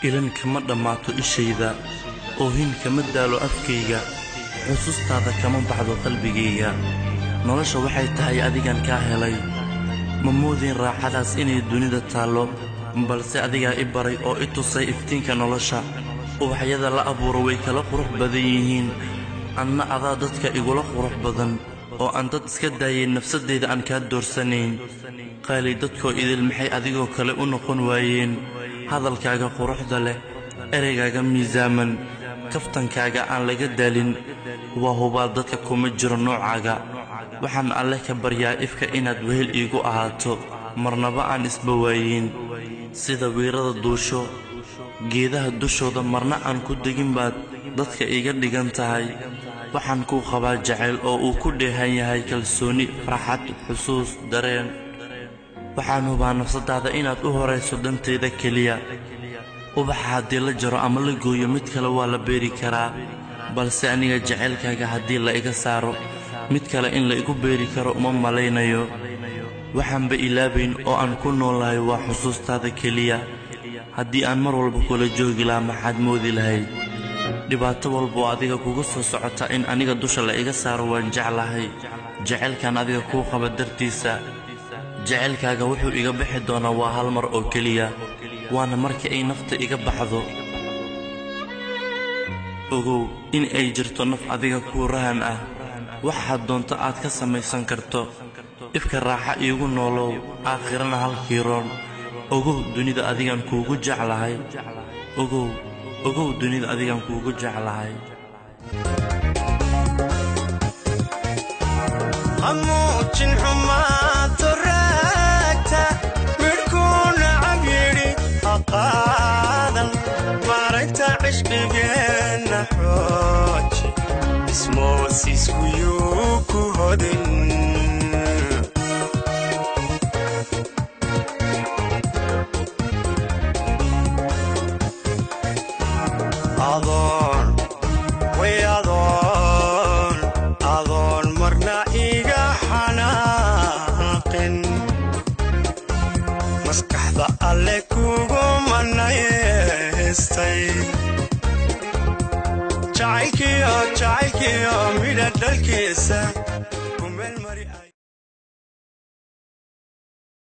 ilan kama dhammaato ishayda oohin kama daalo afkayga xusuustaada kama baxdo qalbigayga nolosha waxay tahay adigan ka helay ma moodin raaxadaas inay dunida taalo balse adigaa i baray oo i tusay iftiinka nolosha ubaxyada la abuuro way kala qurux badan yihiin anna adaa dadka igula qurux badan oo aan dad iska daayay nafsadeyda aan kaa doorsanayn qaali dadkoo idil maxay adigoo kale u noqon waayeen hadalkaaga quruxda leh ereygaaga miisaaman kaftankaaga aan laga daalin waa hubaal dadka kuma jiro noocaaga waxaan alle ka baryaa ifka inaad wehel iigu ahaato marnaba aan isba waayin sida wiirada duusho geedaha dushooda marna aan ku degin baad dadka iga dhigan tahay waxaan kuu qabaa jacayl oo uu ku dheehan yahay kalsooni farxad xusuus dareen waxaan hubaa nafsadaada inaad u horayso danteyda keliya ubaxa haddii la jaro ama la gooyo mid kale waa la beeri karaa balse aniga jacaylkaaga haddii la iga saaro mid kale in la igu beeri karo uma malaynayo waxaanba ilaabayn oo aan ku noolahay waa xusuustaada keliya haddii aan mar walba kula joogi lahaa maxaad moodi lahayd dhibaato walba oo adiga kugu soo socota in aniga dusha la iga saaro waan jeclahay jacaylkan adiga kuu qaba dartiisa jacaylkaaga wuxuu iga bixi doonaa waa hal mar oo keliya waana markii ay nafta iga baxdo ogow in ay jirto naf adiga kuu rahan ah waxaad doonto aad ka samaysan karto ifka raaxa iigu noolow aakhirana halkii roon ogow dunida adigan kuugu jeclahay ogow dunida adigan kuugu jeclahay hamuujin xumaanta raagta midhkuuna cabyidhi haqaadan maaragta cishqigeenna xooji ismoosiiskuyuu ku hodin adoon marna iga xanaaqin maskaxda alle kugu manaystay jacaylkiyo midha dhalkiisa ku meelmari